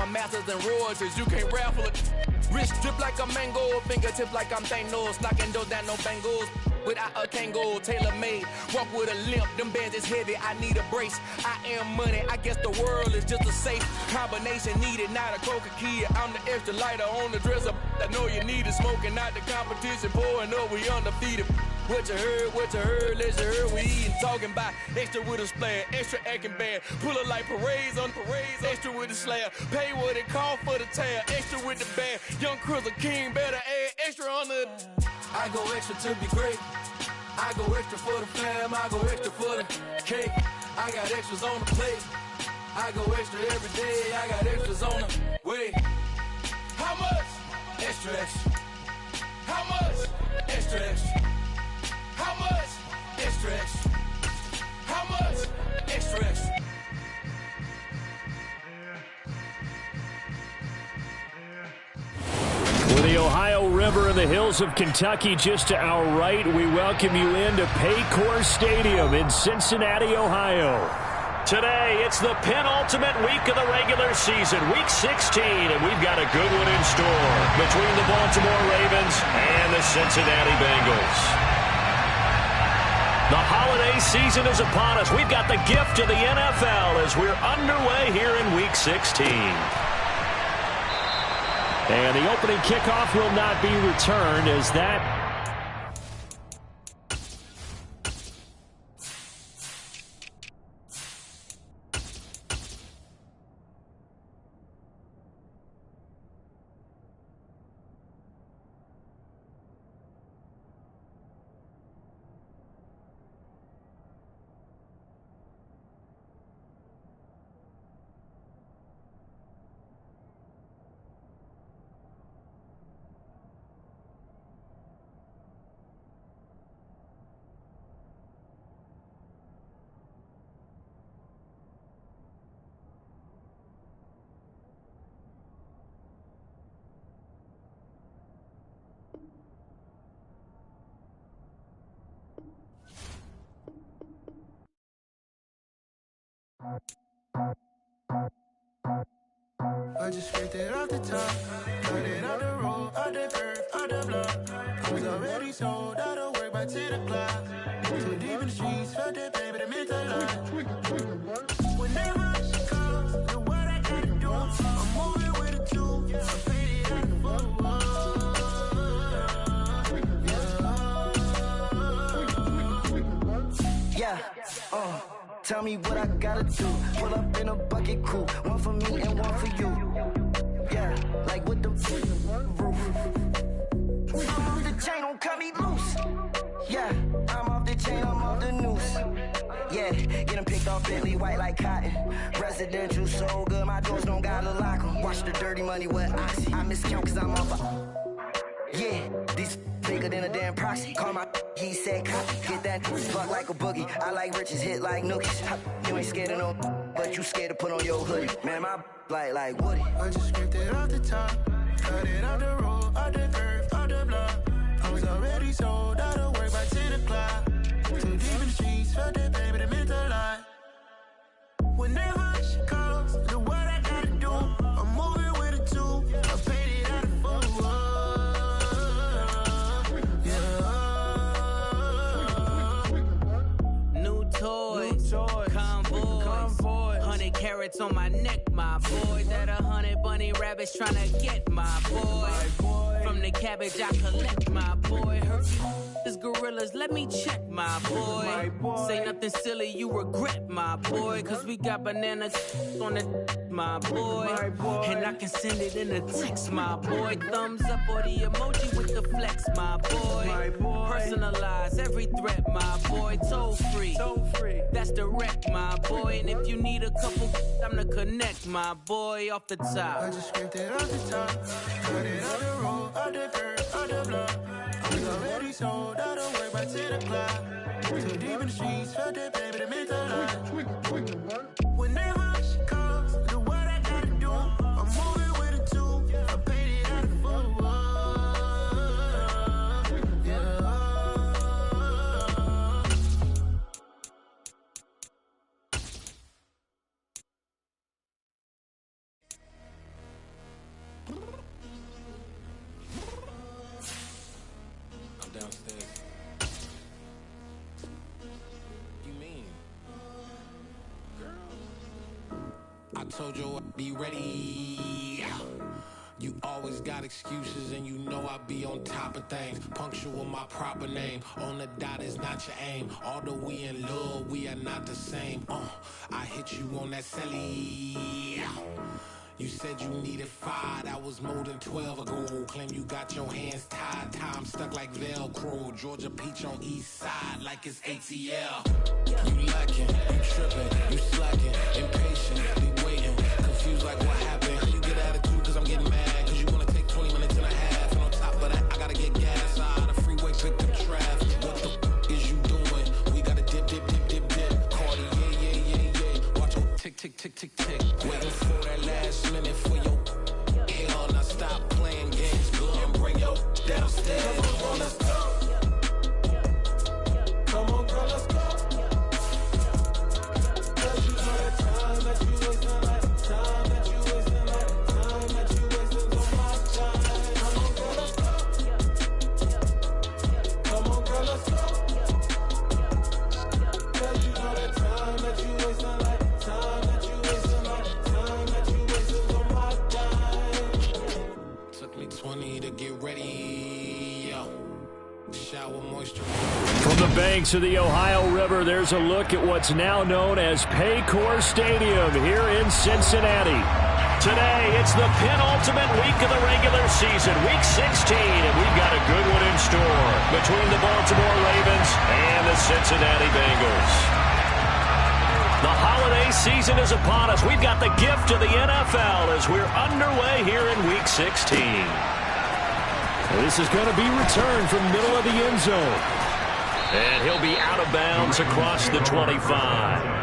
my masters and royalties, you can't raffle it. Wrist drip like a mango, fingertips like I'm Thanos, knocking those down, no bangles. Without a Kango, tailor-made, walk with a limp, them bands is heavy, I need a brace. I am money, I guess the world is just a safe combination needed, not a coca key. I'm the extra lighter on the dresser, I know you need it, smoking out the competition, pouring up, we undefeated. What you heard, let's hear we eatin', talking about extra with a splash, extra acting bad, pull it like parades on parades, extra with the slab, pay what it cost for the tab, extra with the bag, young Crizzle King, better add extra on the. I go extra to be great, I go extra for the fam, I go extra for the cake, I got extras on the plate, I go extra every day, I got extras on the way. How much? Extra, extra. How much? Extra, extra. How much? Extra, extra. How much? Extra, extra. With the Ohio River and the hills of Kentucky just to our right, we welcome you into Paycor Stadium in Cincinnati, Ohio. Today, it's the penultimate week of the regular season, week 16, and we've got a good one in store between the Baltimore Ravens and the Cincinnati Bengals. The holiday season is upon us. We've got the gift of the NFL as we're underway here in week 16. And the opening kickoff will not be returned as that I just scraped it off the top, cut it out the road, out the curve, out the block. I was already sold, out of work by 10 o'clock. Too deep in the streets, felt that baby, that meant a lot. Whenever she calls, know what I gotta do. I'm moving with a two, I paid it out the phone. Yeah, tell me what I gotta do. Pull up in a bucket crew, one for me and one for you. Yeah, like with the roof. I'm off the chain, don't cut me loose. Yeah, I'm off the chain, I'm off the noose. Yeah, get them picked off Bentley, white like cotton. Residential, so good, my doors don't gotta lock them. Watch the dirty money with Oxy. I miscount cause I'm off yeah, these bigger than a damn proxy. Call my he said copy. Get that fuck like a boogie. I like riches, hit like nookies. You ain't scared of no, but you scared to put on your hoodie. Man, my like Woody. I just scraped it off the top, cut it out the road, out the curve, out the block. I was already sold, out of work by 10 o'clock. Too deep in the streets, felt that baby, that meant a lot. Whenever she calls, know what I gotta do. I'm moving with a two, I paid it out of phone. Convoy, 100 carats on my neck, my boy. That 100 bunny rabbits tryna get my boy. From the cabbage I collect, my boy. Hercules gorillas, let me check, my boy. Say nothing silly, you regret, my boy. Cause we got bananas on the my boy. And I can send it in a text, my boy. Thumbs up or the emoji with the flex, my boy. Personalize every threat, my boy. Toll free, that's direct, my boy. And if you need a couple, I'm to connect, my boy, off the top. I just scraped it off the top, cut it out the road, out the curve, out the block. I was already sold, out of work by 10 o'clock. Too deep in the streets, felt that baby, that meant a lot. Whenever she calls, know what I gotta do. I'm moving with a two, I paid it out of phone. Told you I'd be ready. You always got excuses and you know I be on top of things. Punctual with my proper name. On the dot is not your aim. Although we in love, we are not the same. I hit you on that celly. You said you needed 5, that was more than 12 ago. Claim you got your hands tied, time stuck like Velcro. Georgia Peach on east side like it's ATL. You lacking, you tripping, you slacking, impatient, be waiting, confused like what happened. You get attitude cause I'm getting mad, cause you wanna take 20 minutes and a half. And on top of that, I gotta get gas out of the freeway, pick up traffic. What the is you doing? We gotta dip, dip, dip, dip, dip. Cardi, yeah. Watch your tick, tick, tick, tick, tick. Waiting for that last minute for your hell. Now stop playing games, girl, and bring your downstairs. Come on, let's go. Come on, girl, let's go. Cause you know that time that you wasting, like time that you wasting, like time that you wasting on my time. Come on, girl, let's go. Come on, girl, let's go. Cause you know that time that you wasting, like time that you wasting, like time that you wasting on my time. Took me 20 to get ready, yo. Shower moisture. From the banks of the Ohio River, there's a look at what's now known as Paycor Stadium here in Cincinnati. Today, it's the penultimate week of the regular season, week 16, and we've got a good one in store between the Baltimore Ravens and the Cincinnati Bengals. The holiday season is upon us. We've got the gift of the NFL as we're underway here in week 16. This is going to be returned from middle of the end zone. And he'll be out of bounds across the 25.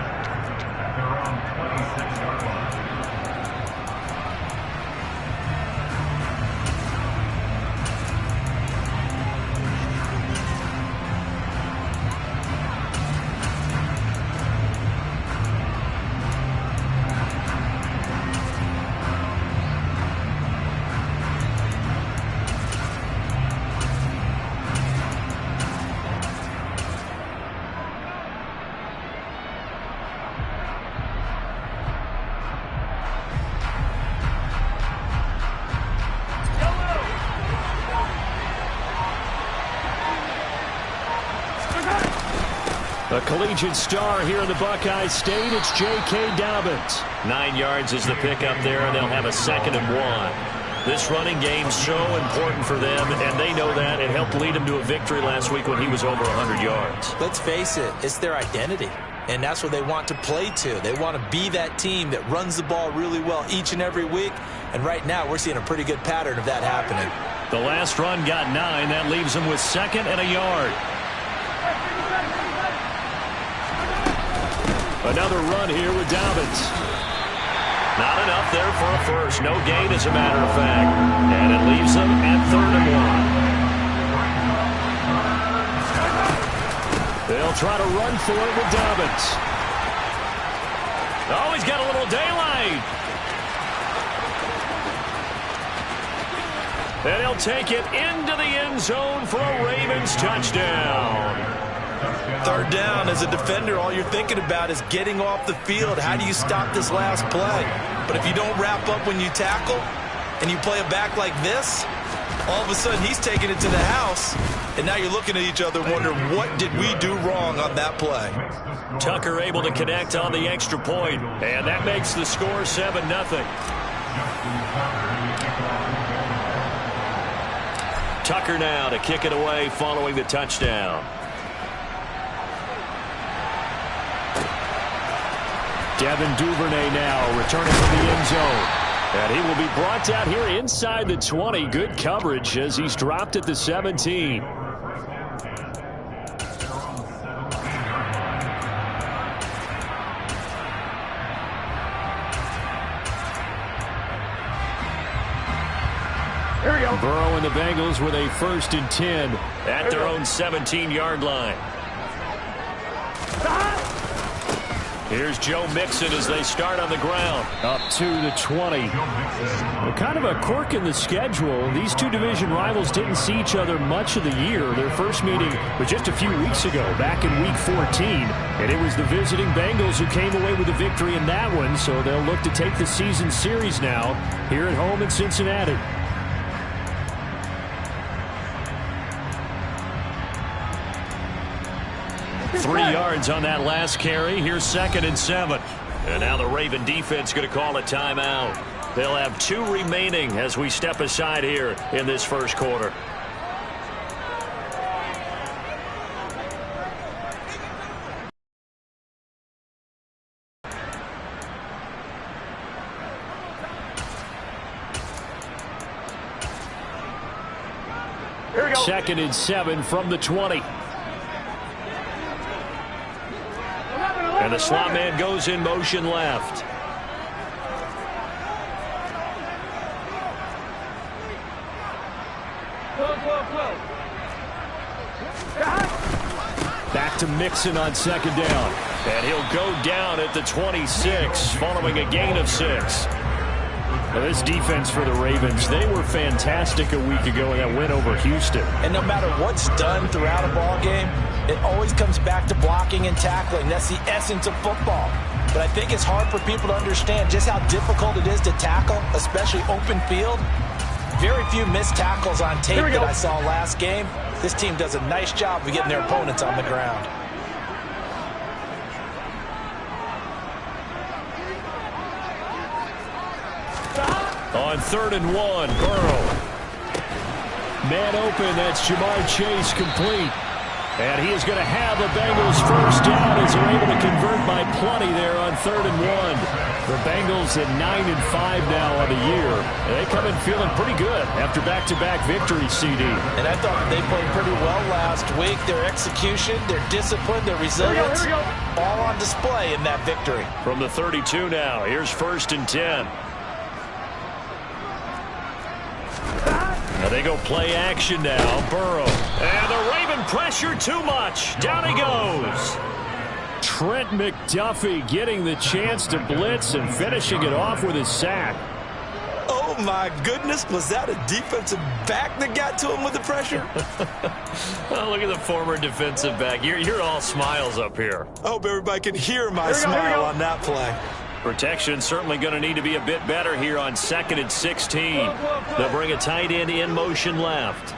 A collegiate star here in the Buckeye State, it's J.K. Dobbins. 9 yards is the pickup there, and they'll have a 2nd and 1. This running game's so important for them, and they know that. It helped lead them to a victory last week when he was over 100 yards. Let's face it, it's their identity, and that's what they want to play to. They want to be that team that runs the ball really well each and every week, and right now we're seeing a pretty good pattern of that happening. The last run got 9. That leaves them with 2nd and a yard. Another run here with Dobbins. Not enough there for a first. No gain, as a matter of fact. And it leaves them at 3rd and 1. They'll try to run for it with Dobbins. Oh, he's got a little daylight. And he'll take it into the end zone for a Ravens touchdown. 3rd down, as a defender, all you're thinking about is getting off the field. How do you stop this last play? But if you don't wrap up when you tackle and you play it back like this, all of a sudden he's taking it to the house, and now you're looking at each other wondering, what did we do wrong on that play? Tucker able to connect on the extra point, and that makes the score 7-0. Tucker now to kick it away following the touchdown. Devin Duvernay now returning from the end zone. And he will be brought down here inside the 20. Good coverage as he's dropped at the 17. Here we go. Burrow and the Bengals with a 1st and 10 at their own 17-yard line. Here's Joe Mixon as they start on the ground. Up to the 20. Well, kind of a quirk in the schedule. These two division rivals didn't see each other much of the year. Their first meeting was just a few weeks ago, back in Week 14. And it was the visiting Bengals who came away with a victory in that one, so they'll look to take the season series now here at home in Cincinnati. Three yards on that last carry. Here's 2nd and 7. And now the Raven defense going to call a timeout. They'll have 2 remaining as we step aside here in this first quarter. Here we go. 2nd and 7 from the 20. And the slot man goes in motion left. Back to Mixon on 2nd down. And he'll go down at the 26 following a gain of 6. Now this defense for the Ravens, they were fantastic a week ago in that win over Houston. And no matter what's done throughout a ball game, it always comes back to blocking and tackling. That's the essence of football. But I think it's hard for people to understand just how difficult it is to tackle, especially open field. Very few missed tackles on tape that I saw last game. This team does a nice job of getting their opponents on the ground. On 3rd and 1, Burrow. Man open, that's Jamar Chase complete. And he is going to have the Bengals first down as they're able to convert by plenty there on 3rd and 1. The Bengals at 9-5 now on the year. They come in feeling pretty good after back-to-back victories, CD. And I thought they played pretty well last week. Their execution, their discipline, their resilience, all on display in that victory. From the 32 now, here's 1st and 10. Now they go play action now. Burrow. And the Raven pressure too much. Down he goes. Trent McDuffie getting the chance to blitz and finishing it off with his sack. Oh, my goodness. Was that a defensive back that got to him with the pressure? Oh, look at the former defensive back. You're all smiles up here. I hope everybody can hear my smile on that play. Protection certainly going to need to be a bit better here on 2nd and 16. They'll bring a tight end in motion left.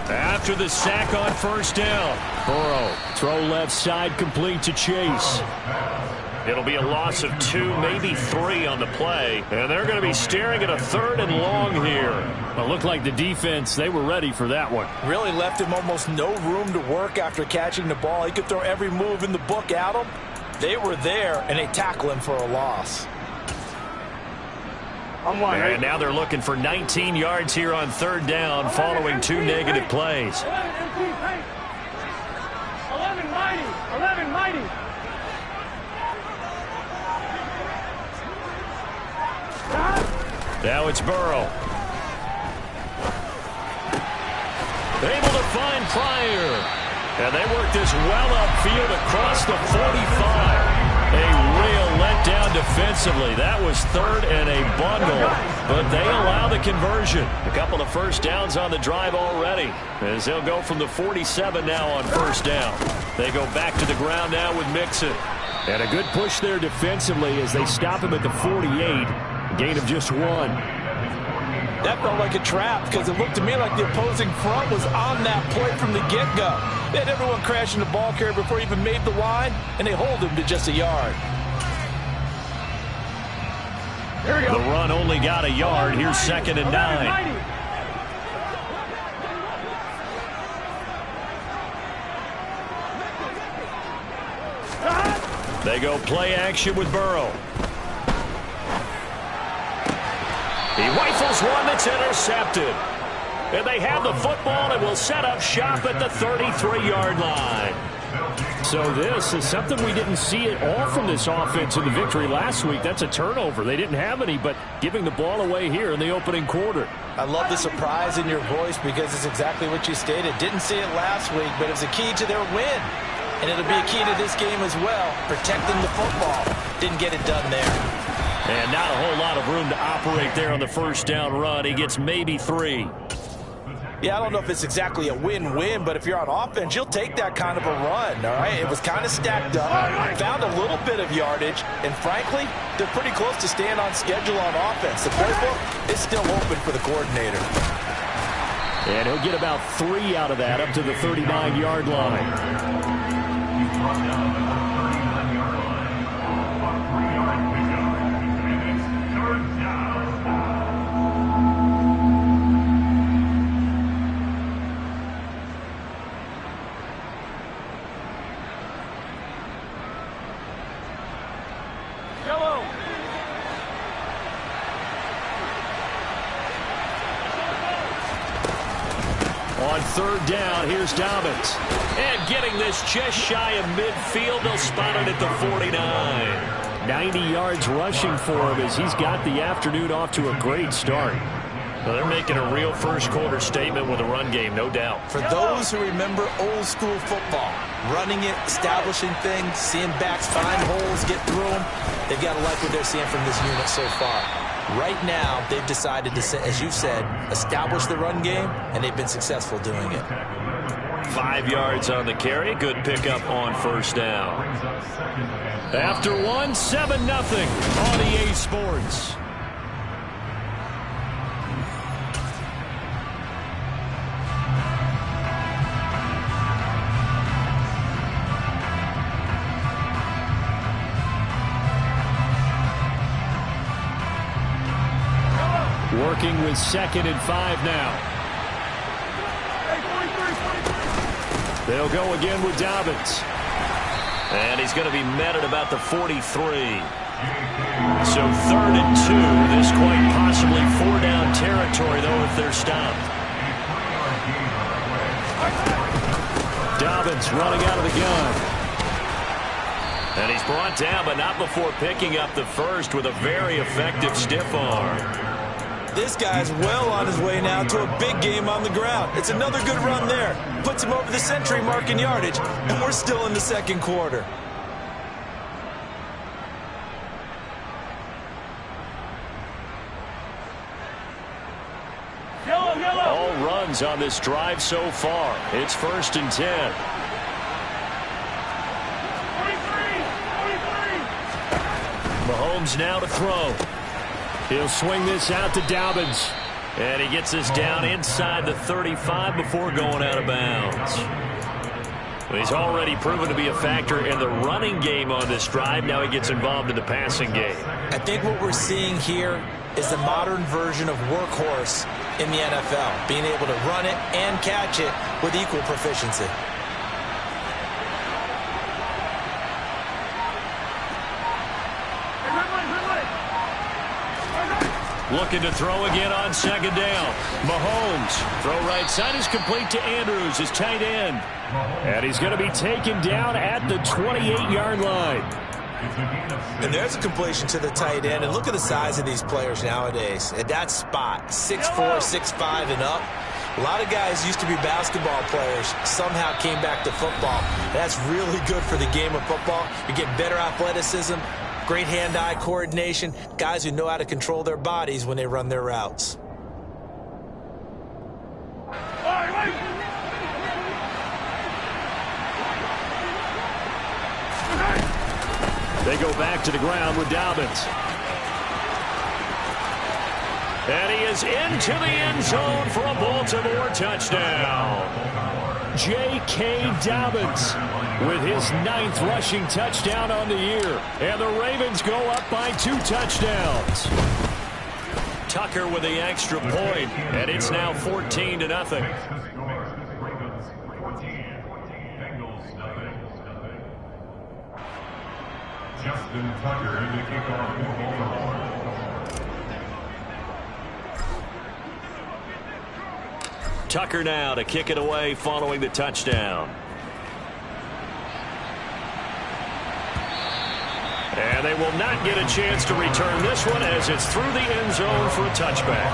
After the sack on 1st down, Burrow, throw left side complete to Chase. It'll be a loss of 2, maybe 3 on the play. And they're going to be staring at a 3rd and long here. Well, it looked like the defense, they were ready for that one. Really left him almost no room to work after catching the ball. He could throw every move in the book at him. They were there, and they tackle him for a loss. And now they're looking for 19 yards here on 3rd down following 2 negative plays. 11 mighty. Now it's Burrow. Able to find Pryor. And they work this well upfield across the 45. A real letdown defensively. That was 3rd and a bundle, but they allow the conversion. A couple of first downs on the drive already, as they'll go from the 47 now on 1st down. They go back to the ground now with Mixon. And a good push there defensively as they stop him at the 48. Gain of just 1. That felt like a trap because it looked to me like the opposing front was on that play from the get-go. They had everyone crashing the ball carrier before he even made the line, and they hold him to just a yard. Here we go. The run only got a yard. Here's 2nd and 9. They go play action with Burrow. He rifles one that's intercepted. And they have the football and will set up shop at the 33-yard line. So this is something we didn't see at all from this offense in the victory last week. That's a turnover. They didn't have any, but giving the ball away here in the opening quarter. I love the surprise in your voice because it's exactly what you stated. Didn't see it last week, but it was a key to their win. And it'll be a key to this game as well, protecting the football. Didn't get it done there. And not a whole lot of room to operate there on the first down run. He gets maybe 3. Yeah, I don't know if it's exactly a win-win, but if you're on offense, you'll take that kind of a run, all right? It was kind of stacked up, found a little bit of yardage, and frankly, they're pretty close to staying on schedule on offense. The playbook is still open for the coordinator. And he'll get about 3 out of that up to the 39-yard line. On third down, here's Dobbins. And getting this just shy of midfield, they'll spot it at the 49. 90 yards rushing for him as he's got the afternoon off to a great start. Well, they're making a real first-quarter statement with a run game, no doubt. For those who remember old-school football, running it, establishing things, seeing backs find holes, get through them, they've got to like what they're seeing from this unit so far. Right now, they've decided to, as you said, establish the run game, and they've been successful doing it. 5 yards on the carry. Good pickup on first down. After 1, 7-0 on EA Sports. Working with 2nd and 5 now. They'll go again with Dobbins. And he's going to be met at about the 43. So 3rd and 2. This quite possibly 4-down territory, though, if they're stopped. Dobbins running out of the gun. And he's brought down, but not before picking up the first with a very effective stiff arm. This guy's well on his way now to a big game on the ground. It's another good run there. Puts him over the century mark in yardage, and we're still in the second quarter. All runs on this drive so far. It's 1st and 10. 43. Mahomes now to throw. He'll swing this out to Dobbins. And he gets this down inside the 35 before going out of bounds. Well, he's already proven to be a factor in the running game on this drive. Now he gets involved in the passing game. I think what we're seeing here is the modern version of workhorse in the NFL, being able to run it and catch it with equal proficiency. Looking to throw again on 2nd down. Mahomes, throw right side is complete to Andrews, his tight end. And he's going to be taken down at the 28-yard line. And there's a completion to the tight end. And look at the size of these players nowadays. At that spot, 6'4", 6'5", and up. A lot of guys used to be basketball players, somehow came back to football. That's really good for the game of football. You get better athleticism, great hand-eye coordination, guys who know how to control their bodies when they run their routes. They go back to the ground with Dobbins. And he is into the end zone for a Baltimore touchdown. J.K. Dobbins with his 9th rushing touchdown on the year. And the Ravens go up by 2 touchdowns. Tucker with the extra point, and it's now 14-0. Justin Tucker in the kickoff for Baltimore. Tucker now to kick it away following the touchdown. And they will not get a chance to return this one as it's through the end zone for a touchback.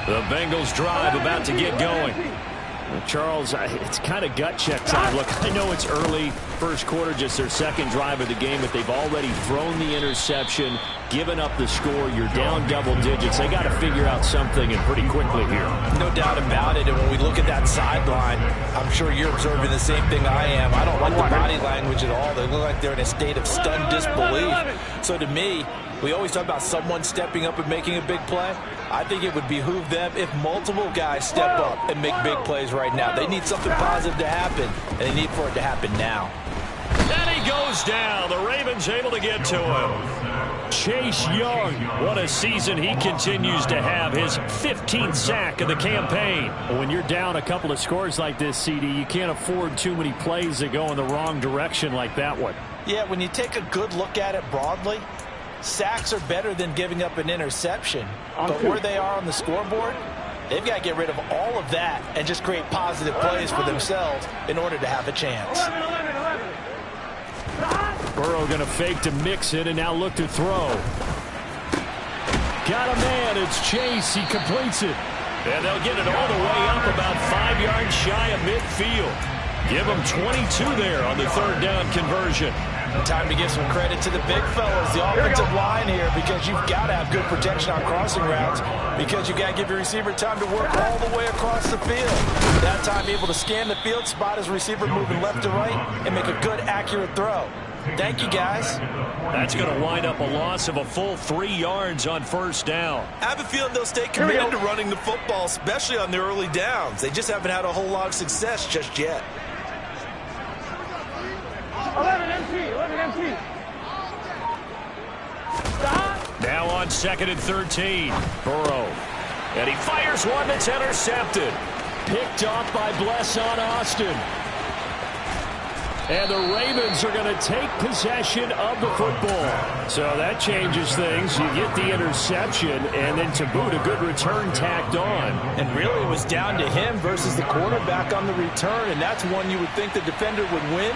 The Bengals drive about to get going. Charles, it's kind of gut check time. Look, I know it's early, first quarter, just their second drive of the game, but they've already thrown the interception, given up the score. You're down double digits. They got to figure out something, and pretty quickly here. No doubt about it. And when we look at that sideline, I'm sure you're observing the same thing I am. I don't like the body language at all. They look like they're in a state of stunned disbelief. So to me, we always talk about someone stepping up and making a big play. I think it would behoove them if multiple guys step up and make big plays right now. They need something positive to happen, and they need for it to happen now. And he goes down. The Ravens able to get to him. Chase Young, what a season he continues to have. His 15th sack of the campaign. When you're down a couple of scores like this, CD, you can't afford too many plays that go in the wrong direction like that one. Yeah, when you take a good look at it broadly, sacks are better than giving up an interception. But where they are on the scoreboard, they've got to get rid of all of that and just create positive plays for themselves in order to have a chance. Burrow going to fake to Mixon and now look to throw. Got a man. It's Chase. He completes it. And they'll get it all the way up about 5 yards shy of midfield. Give them 22 there on the third down conversion. Time to give some credit to the big fellas, the offensive line here, because you've got to have good protection on crossing routes, because you've got to give your receiver time to work all the way across the field. That time able to scan the field, spot his receiver moving left to right, and make a good, accurate throw. Thank you, guys. That's going to wind up a loss of a full 3 yards on first down. I have a feeling they'll stay committed to running the football, especially on their early downs. They just haven't had a whole lot of success just yet. 11 empty. Now on 2nd and 13. Burrow. And he fires one that's intercepted. Picked off by Blesson Austin. And the Ravens are going to take possession of the football. So that changes things. You get the interception, and then to boot, a good return tacked on. And really it was down to him versus the quarterback on the return, and that's one you would think the defender would win.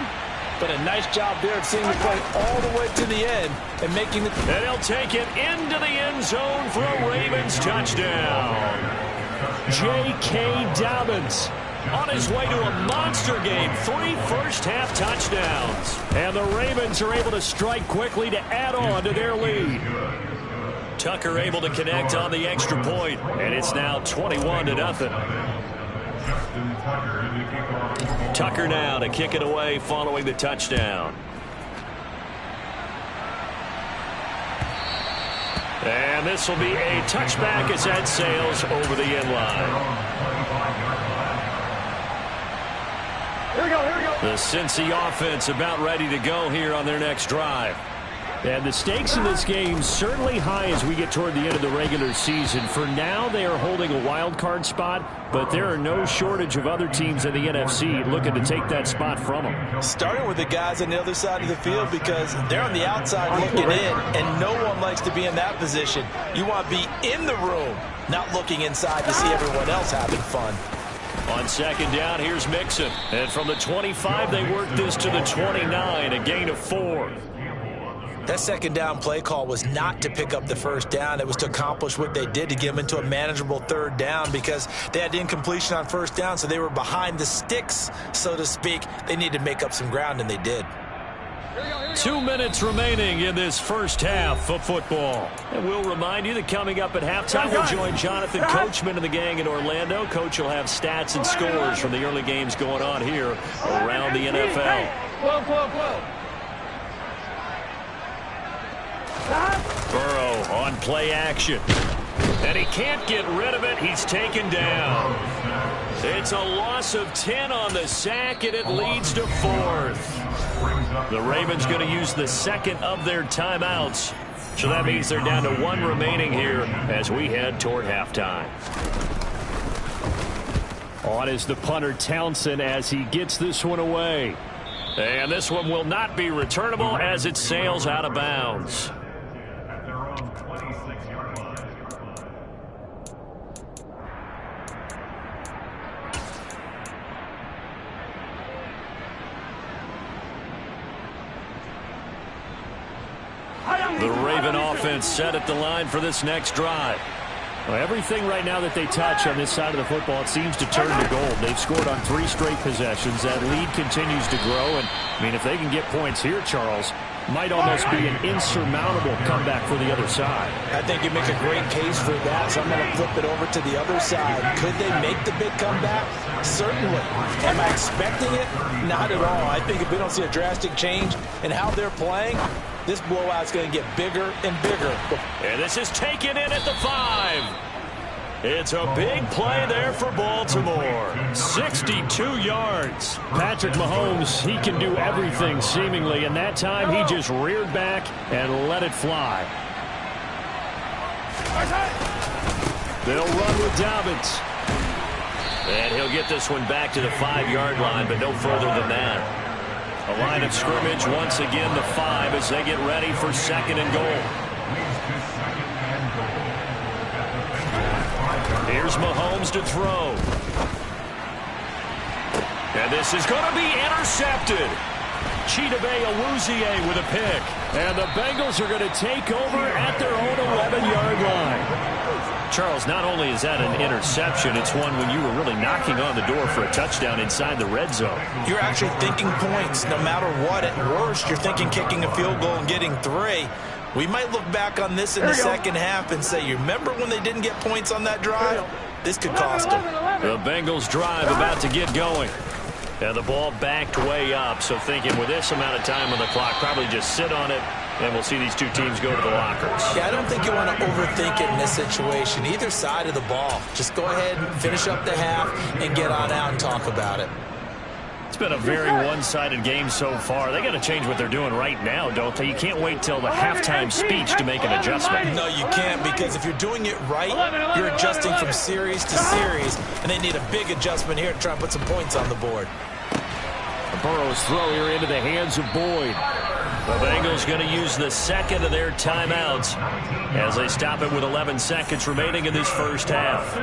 But a nice job there of seeing the play all the way to the end and making the... And he'll take it into the end zone for a Ravens touchdown. J.K. Dobbins on his way to a monster game. 3 first-half touchdowns. And the Ravens are able to strike quickly to add on to their lead. Tucker able to connect on the extra point, and it's now 21-0. Tucker now to kick it away following the touchdown. And this will be a touchback as that sails over the end line. Here we go. The Cincy offense about ready to go here on their next drive. And the stakes in this game certainly high as we get toward the end of the regular season. For now, they are holding a wild card spot, but there are no shortage of other teams in the NFC looking to take that spot from them. Starting with the guys on the other side of the field, because they're on the outside looking in, and no one likes to be in that position. You want to be in the room, not looking inside to see everyone else having fun. On 2nd down, here's Mixon. And from the 25, they work this to the 29, a gain of 4. That 2nd down play call was not to pick up the first down. It was to accomplish what they did, to get them into a manageable 3rd down, because they had incompletion on 1st down, so they were behind the sticks, so to speak. They needed to make up some ground, and they did. 2 minutes remaining in this first half of football. And we'll remind you that coming up at halftime, we'll join Jonathan Coachman and the gang in Orlando. Coach will have stats and scores from the early games going on here around the NFL. Whoa. Burrow on play action. And he can't get rid of it. He's taken down. It's a loss of 10 on the sack, and it leads to 4th. The Ravens going to use the 2nd of their timeouts. So that means they're down to 1 remaining here as we head toward halftime. On is the punter Townsend as he gets this one away. And this one will not be returnable as it sails out of bounds. The Raven offense set at the line for this next drive. Well, everything right now that they touch on this side of the football, it seems to turn to gold. They've scored on 3 straight possessions. That lead continues to grow. And, I mean, if they can get points here, Charles, might almost be an insurmountable comeback for the other side. I think you make a great case for that, so I'm going to flip it over to the other side. Could they make the big comeback? Certainly. Am I expecting it? Not at all. I think if we don't see a drastic change in how they're playing, this blowout's going to get bigger and bigger. And this is taken in at the 5. It's a big play there for Baltimore. 62 yards. Patrick Mahomes, he can do everything seemingly, and that time he just reared back and let it fly. They'll run with Dobbins. And he'll get this one back to the 5-yard line, but no further than that. A line of scrimmage, once again the 5 as they get ready for 2nd and goal. Here's Mahomes to throw. And this is going to be intercepted. Chidobe Awuzie with a pick. And the Bengals are going to take over at their own 11-yard line. Charles, not only is that an interception, it's one when you were really knocking on the door for a touchdown inside the red zone. You're actually thinking points no matter what. At worst, you're thinking kicking a field goal and getting 3. We might look back on this in the second half and say, you remember when they didn't get points on that drive? This could cost them. The Bengals drive about to get going. And the ball backed way up, so thinking with this amount of time on the clock, probably just sit on it, and we'll see these two teams go to the lockers. Yeah, I don't think you want to overthink it in this situation. Either side of the ball. Just go ahead and finish up the half and get on out and talk about it. It's been a very one-sided game so far. They got to change what they're doing right now, don't they? You can't wait till the halftime speech to make an adjustment. No, you can't, because if you're doing it right, you're adjusting from series to series, and they need a big adjustment here to try and put some points on the board. Burrow's throw here into the hands of Boyd. The Bengals going to use the second of their timeouts as they stop it with 11 seconds remaining in this first half.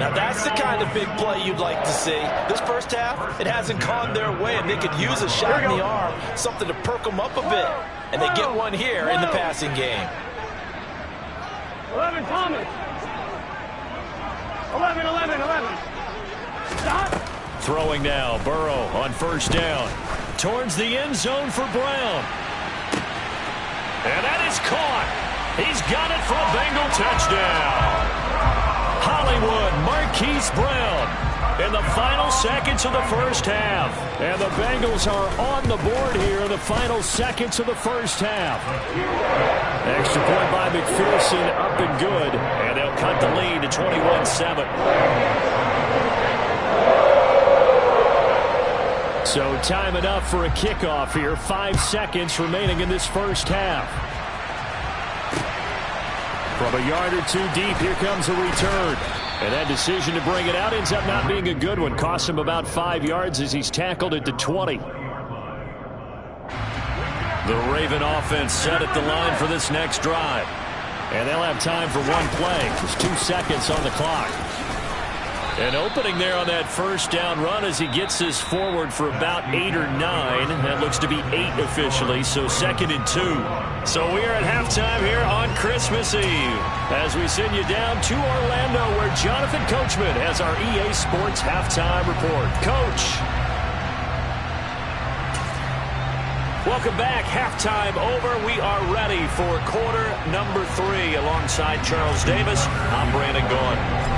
Now that's the kind of big play you'd like to see. This first half, it hasn't gone their way, and they could use a shot in the arm, something to perk them up a bit. And they get one here in the passing game. 11, Thomas. 11. Stop. Throwing now, Burrow on first down. Towards the end zone for Brown. And that is caught. He's got it for a Bengal touchdown. Hollywood Marquise Brown in the final seconds of the first half. And the Bengals are on the board here in the final seconds of the first half. Extra point by McPherson, up and good. And they'll cut the lead to 21-7. So time enough for a kickoff here. 5 seconds remaining in this first half. From a yard or two deep, here comes a return. And that decision to bring it out ends up not being a good one. Costs him about 5 yards as he's tackled at the 20. The Raven offense set at the line for this next drive. And they'll have time for one play. Just 2 seconds on the clock. And opening there on that first down run as he gets this forward for about 8 or 9. That looks to be 8 officially, so 2nd and 2. So we are at halftime here on Christmas Eve as we send you down to Orlando where Jonathan Coachman has our EA Sports halftime report. Coach. Welcome back. Halftime over. We are ready for quarter number 3 alongside Charles Davis. I'm Brandon Gaughan.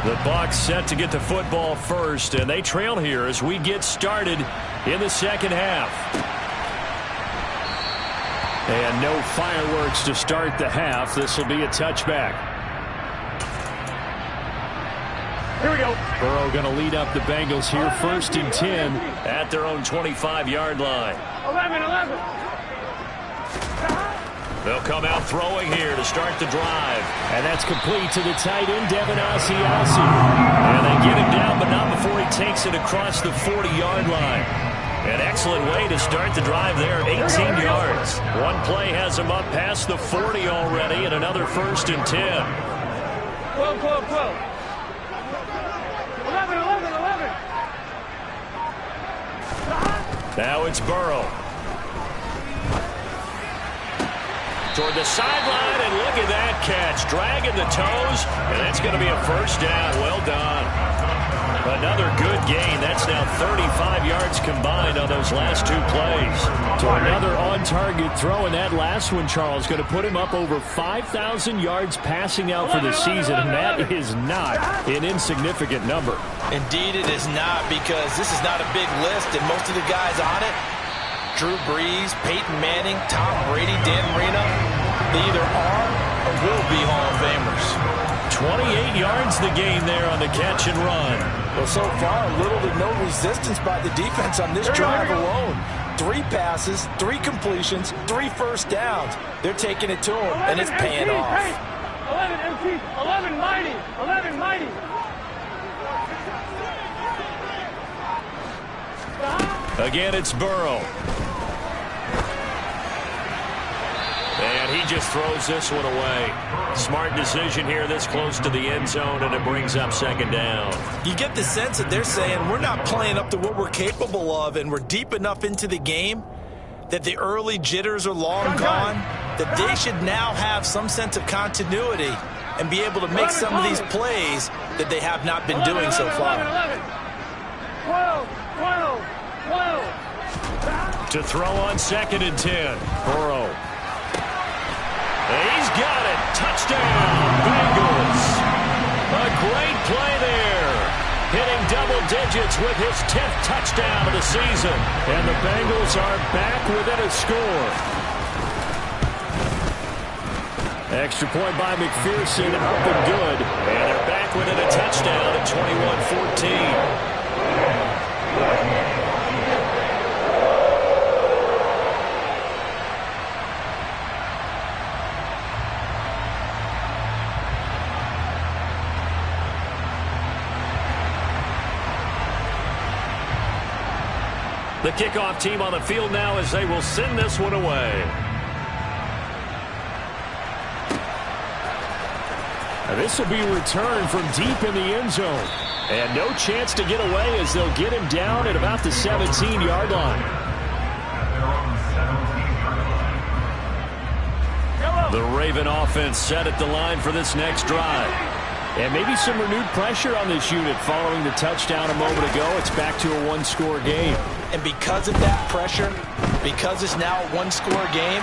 The Bucs set to get the football first, and they trail here as we get started in the second half. And no fireworks to start the half. This will be a touchback. Here we go. Burrow going to lead up the Bengals here, 1st and 10 at their own 25-yard line. 11. They'll come out throwing here to start the drive. And that's complete to the tight end, Devin Asiasi. And they get him down, but not before he takes it across the 40-yard line. An excellent way to start the drive there, 18 yards. One play has him up past the 40 already, and another 1st and 10. 12. 11. Now it's Burrow. Toward the sideline, and look at that catch. Dragging the toes, and that's going to be a first down. Well done. Another good gain. That's now 35 yards combined on those last two plays. To another on-target throw, and that last one, Charles, going to put him up over 5,000 yards passing out for the season, and that is not an insignificant number. Indeed it is not, because this is not a big list, and most of the guys on it, Drew Brees, Peyton Manning, Tom Brady, Dan Marino, they either are or will be Hall of Famers. 28 yards the gain there on the catch and run. Well, so far, little to no resistance by the defense on this drive alone. 3 passes, 3 completions, 3 first downs. They're taking it to him, and it's paying off. 11 MT, 11 mighty, 11 mighty. Again, it's Burrow. And he just throws this one away. Smart decision here this close to the end zone, and it brings up second down. You get the sense that they're saying we're not playing up to what we're capable of, and we're deep enough into the game that the early jitters are long gone, that they should now have some sense of continuity and be able to make some of these plays that they have not been doing so far. 12. To throw on 2nd and 10. Burrow. He's got it. Touchdown, Bengals. A great play there. Hitting double digits with his 10th touchdown of the season. And the Bengals are back within a score. Extra point by McPherson, up and good. And they're back within a touchdown at 21-14. The kickoff team on the field now as they will send this one away. And this will be returned from deep in the end zone. And no chance to get away as they'll get him down at about the 17-yard line. The Raven offense set at the line for this next drive. And maybe some renewed pressure on this unit following the touchdown a moment ago. It's back to a one-score game. And because of that pressure, because it's now a one-score game,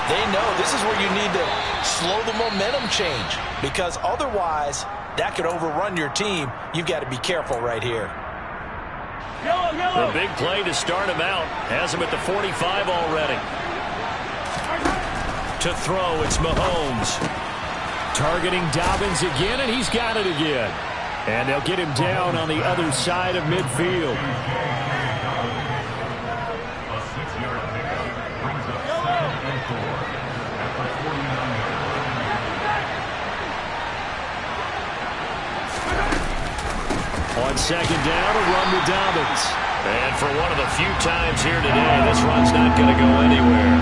they know this is where you need to slow the momentum change, because otherwise that could overrun your team. You've got to be careful right here. The big play to start him out has him at the 45 already. To throw, it's Mahomes. Targeting Dobbins again, and he's got it again. And they'll get him down on the other side of midfield. On second down, a run to Dobbins. And for one of the few times here today, this run's not going to go anywhere.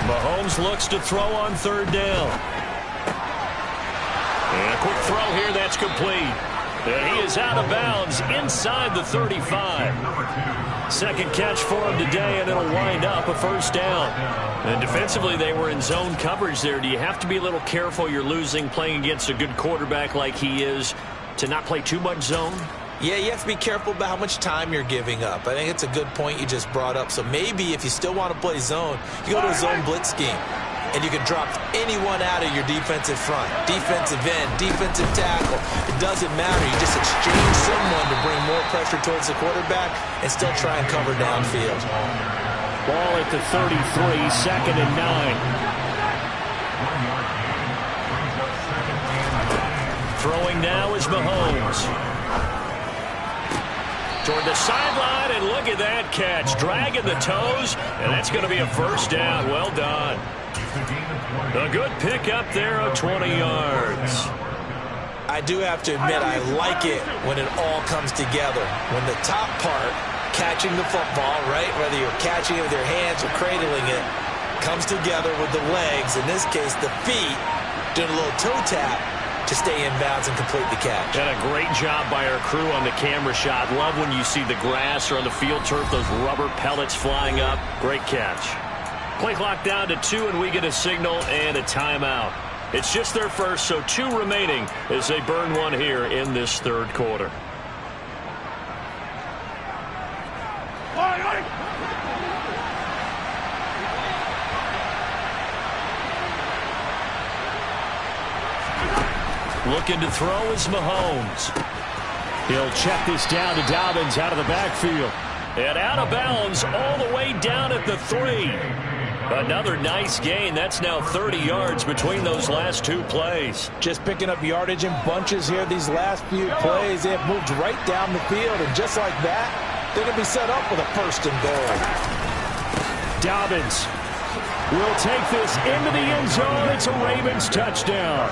Mahomes looks to throw on third down. And a quick throw here, that's complete. And he is out of bounds inside the 35. Second catch for him today, and it'll wind up a first down. And defensively, they were in zone coverage there. Do you have to be a little careful? You're losing playing against a good quarterback like he is to not play too much zone? Yeah, you have to be careful about how much time you're giving up. I think it's a good point you just brought up. So maybe if you still want to play zone, you go to a zone blitz scheme. And you can drop anyone out of your defensive front. Defensive end, defensive tackle. It doesn't matter. You just exchange someone to bring more pressure towards the quarterback and still try and cover downfield. Ball at the 33, 2nd and 9. Throwing now is Mahomes. Toward the sideline, and look at that catch. Dragging the toes, and that's going to be a first down. Well done. A good pick up there of 20 yards. I do have to admit, I like it when it all comes together. When the top part, catching the football, right, whether you're catching it with your hands or cradling it, comes together with the legs, in this case the feet, doing a little toe tap. to stay in bounds and complete the catch. And a great job by our crew on the camera shot. Love when you see the grass or on the field turf, those rubber pellets flying up. Great catch. Play clock down to 2, and we get a signal and a timeout. It's just their first, so 2 remaining as they burn one here in this third quarter. Looking to throw is Mahomes. He'll check this down to Dobbins out of the backfield. And out of bounds all the way down at the 3. Another nice gain. That's now 30 yards between those last 2 plays. Just picking up yardage in bunches here these last few plays. They have moved right down the field, and just like that, they're going to be set up with a 1st and goal. Dobbins will take this into the end zone. It's a Ravens touchdown.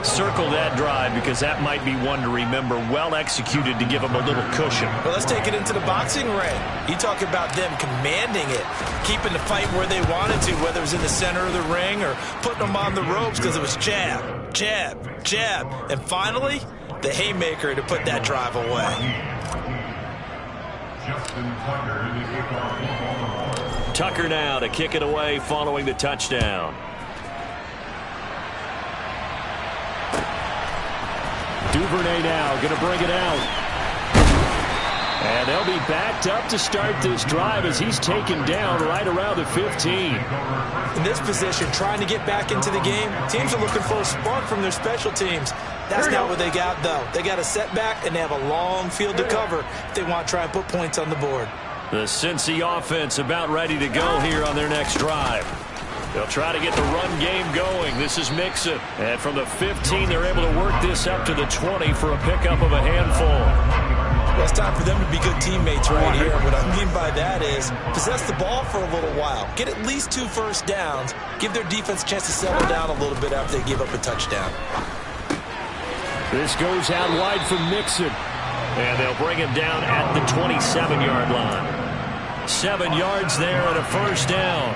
Circle that drive because that might be one to remember. Well executed to give them a little cushion. Well, let's take it into the boxing ring. You talk about them commanding it, keeping the fight where they wanted to, whether it was in the center of the ring or putting them on the ropes because it was jab, jab, jab. And finally, the haymaker to put that drive away. Tucker now to kick it away following the touchdown. Duvernay now going to bring it out. And they'll be backed up to start this drive as he's taken down right around the 15. In this position, trying to get back into the game, teams are looking for a spark from their special teams. That's not what they got, though. They got a setback, and they have a long field to cover if they want to try and put points on the board. The Cincy offense about ready to go here on their next drive. They'll try to get the run game going. This is Mixon. And from the 15, they're able to work this up to the 20 for a pickup of a handful. Well, it's time for them to be good teammates right here. What I mean by that is possess the ball for a little while. Get at least 2 first downs. Give their defense a chance to settle down a little bit after they give up a touchdown. This goes out wide for Mixon. And they'll bring him down at the 27-yard line. 7 yards there and a first down.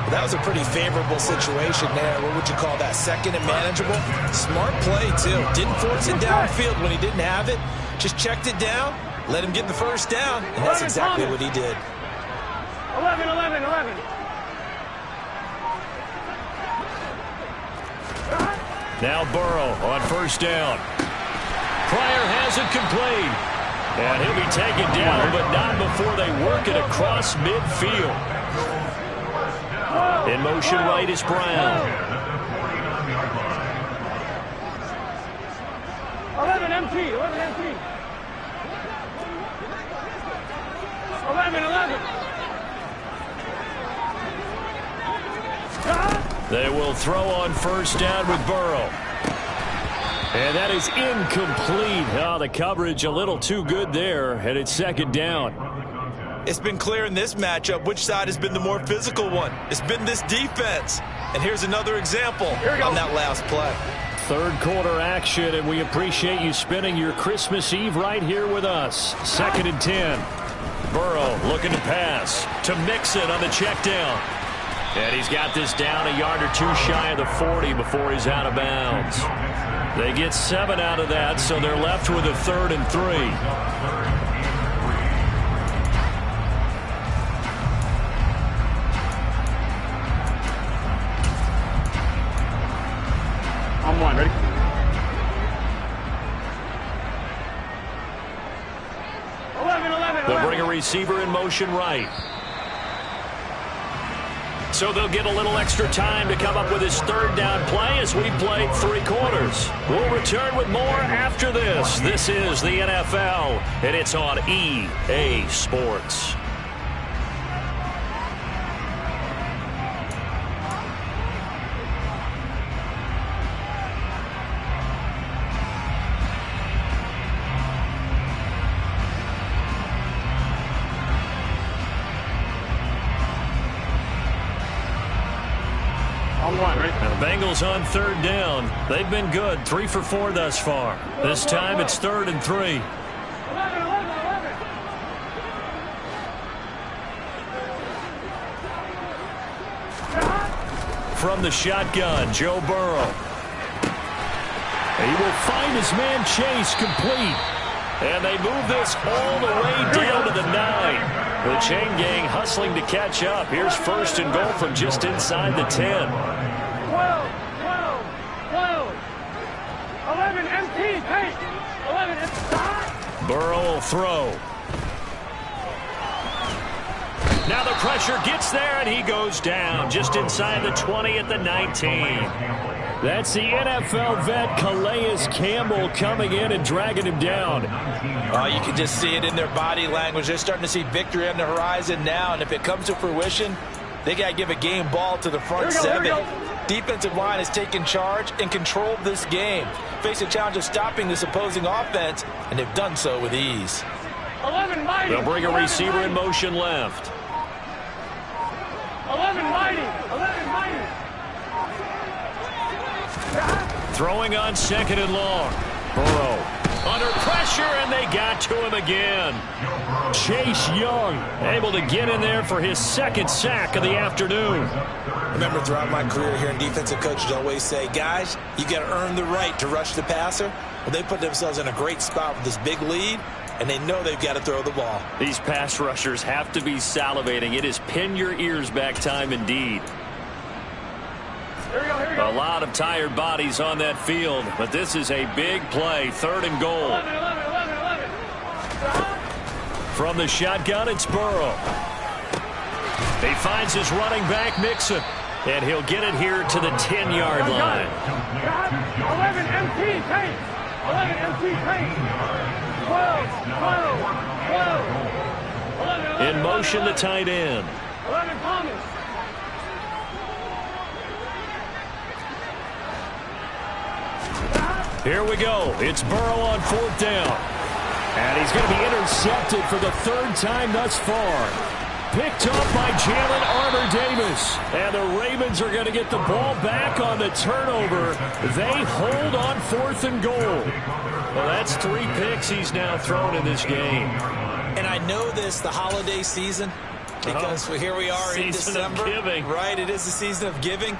That was a pretty favorable situation there. What would you call that? 2nd and manageable? Smart play, too. Didn't force it downfield when he didn't have it. Just checked it down, let him get the first down, and that's exactly what he did. 11, 11, 11. Now Burrow on first down. Pryor has it complete. And he'll be taken down, but not before they work it across midfield. In motion right is Brown. 11 MT, 11 MT. 11, 11. They will throw on first down with Burrow. And that is incomplete. Oh, the coverage a little too good there, and it's 2nd down. It's been clear in this matchup which side has been the more physical one. It's been this defense. And here's another example on that last play. Third quarter action, and we appreciate you spending your Christmas Eve right here with us. 2nd and 10. Burrow looking to pass to Mixon on the check down. And he's got this down a yard or 2 shy of the 40 before he's out of bounds. They get 7 out of that, so they're left with a 3rd and 3. On 1, ready? They'll bring a receiver in motion right. So they'll get a little extra time to come up with his 3rd down play as we played 3 quarters. We'll return with more after this. This is the NFL, and it's on EA Sports. Now the Bengals on 3rd down. They've been good, 3 for 4 thus far. This time it's 3rd and 3. From the shotgun, Joe Burrow. He will find his man Chase complete. And they move this all the way down to the 9. The chain gang hustling to catch up. Here's first and goal from just inside the 10. 12, 11 empty, pace. 11 empty. Burrow will throw. Now the pressure gets there, and he goes down just inside the 20 at the 19. That's the NFL vet Calais Campbell coming in and dragging him down. You can just see it in their body language. They're starting to see victory on the horizon now, and if it comes to fruition, they got to give a game ball to the front seven. Defensive line has taken charge and controlled this game. Face a challenge of stopping this opposing offense, and they've done so with ease. They'll bring a receiver in motion left. 11 mighty. 11 mighty. Throwing on second and long. Burrow under pressure, and they got to him again. Chase Young able to get in there for his second sack of the afternoon. Remember, throughout my career here in defensive coaches always say, guys, you got to earn the right to rush the passer. Well, they put themselves in a great spot with this big lead, and they know they've got to throw the ball. These pass rushers have to be salivating. It is pin your ears back time indeed. A lot of tired bodies on that field, but this is a big play. Third and goal. 11. From the shotgun, it's Burrow. He finds his running back, Mixon, and he'll get it here to the 10-yard line. 11 empty, pace. 11 empty, pace. 12. In motion, the tight end. 11 Thomas. Here we go. It's Burrow on fourth down. And he's going to be intercepted for the third time thus far. Picked up by Jalen Armour-Davis. And the Ravens are going to get the ball back on the turnover. They hold on fourth and goal. Well, that's 3 picks he's now thrown in this game. And I know this, the holiday season, because here we are in December. Right, it is the season of giving.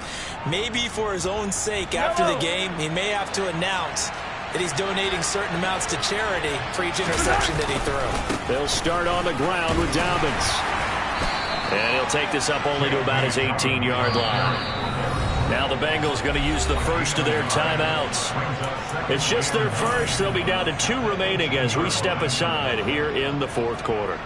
Maybe for his own sake, after the game, he may have to announce that he's donating certain amounts to charity for each interception that he threw. They'll start on the ground with Dobbins. And he'll take this up only to about his 18-yard line. Now the Bengals going to use the first of their timeouts. It's just their first. They'll be down to 2 remaining as we step aside here in the fourth quarter.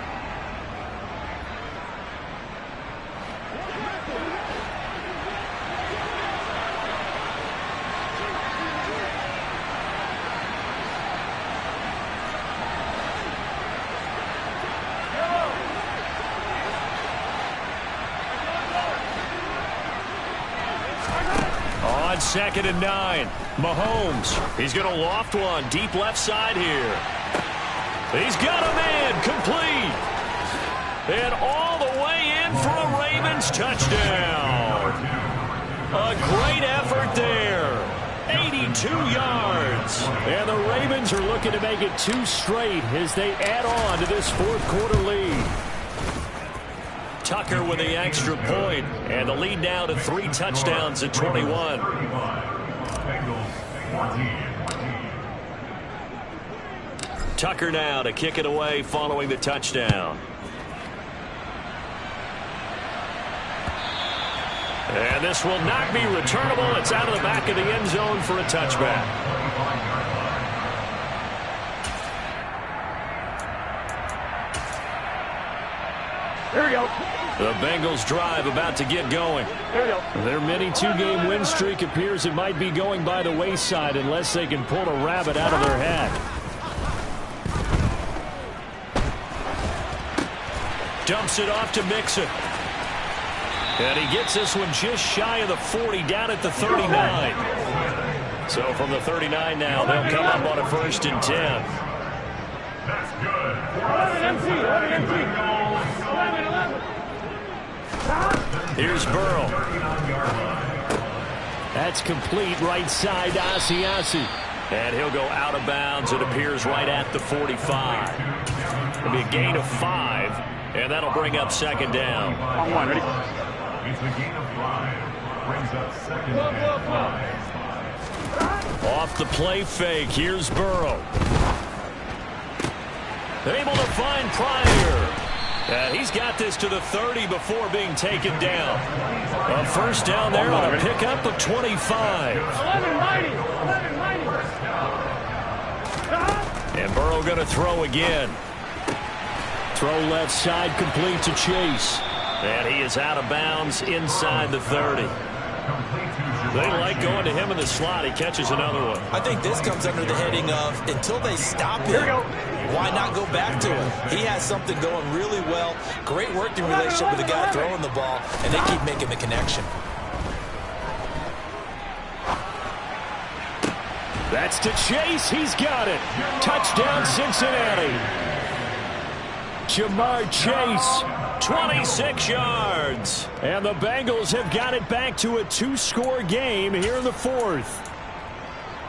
Second and 9. Mahomes. He's going to loft one deep left side here. He's got a man complete. And all the way in for a Ravens touchdown. A great effort there. 82 yards. And the Ravens are looking to make it 2 straight as they add on to this fourth quarter lead. Tucker with the extra point, and the lead now to 3 touchdowns at 21. Tucker now to kick it away following the touchdown. And this will not be returnable. It's out of the back of the end zone for a touchback. Here we go. The Bengals drive about to get going. Here we go. Their mini 2-game win streak appears it might be going by the wayside unless they can pull a rabbit out of their hat. Dumps it off to Mixon. And he gets this one just shy of the 40, down at the 39. So from the 39 now, they'll come up on a 1st and 10. That's good. 11 empty. 11 empty. 11. Here's Burrow. That's complete right side to Asiasi. And he'll go out of bounds. It appears right at the 45. It'll be a gain of 5. And that'll bring up second down. On 1, ready? It's a gain of 5. Brings up second and 5. Off the play fake, here's Burrow. Able to find Pryor. And he's got this to the 30 before being taken down. A first down there on a pickup of 25. And Burrow going to throw again. Throw left side, complete to Chase. And he is out of bounds inside the 30. They like going to him in the slot. He catches another one. I think this comes under the heading of until they stop him, why not go back to him? He has something going really well. Great working relationship with the guy throwing the ball, and they keep making the connection. That's to Chase. He's got it. Touchdown, Cincinnati. Jamar Chase, 26 yards. And the Bengals have got it back to a 2-score game here in the fourth.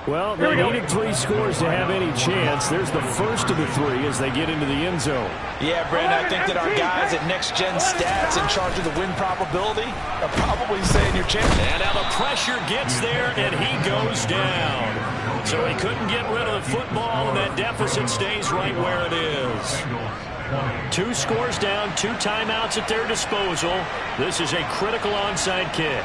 Well, they needed 3 scores to have any chance. There's the first of the 3 as they get into the end zone. Yeah, Brandon, I think that our guys at Next Gen Stats in charge of the win probability are probably saying you're champion. And now the pressure gets there, and he goes down. So he couldn't get rid of the football, and that deficit stays right where it is. 2 scores down, 2 timeouts at their disposal. This is a critical onside kick.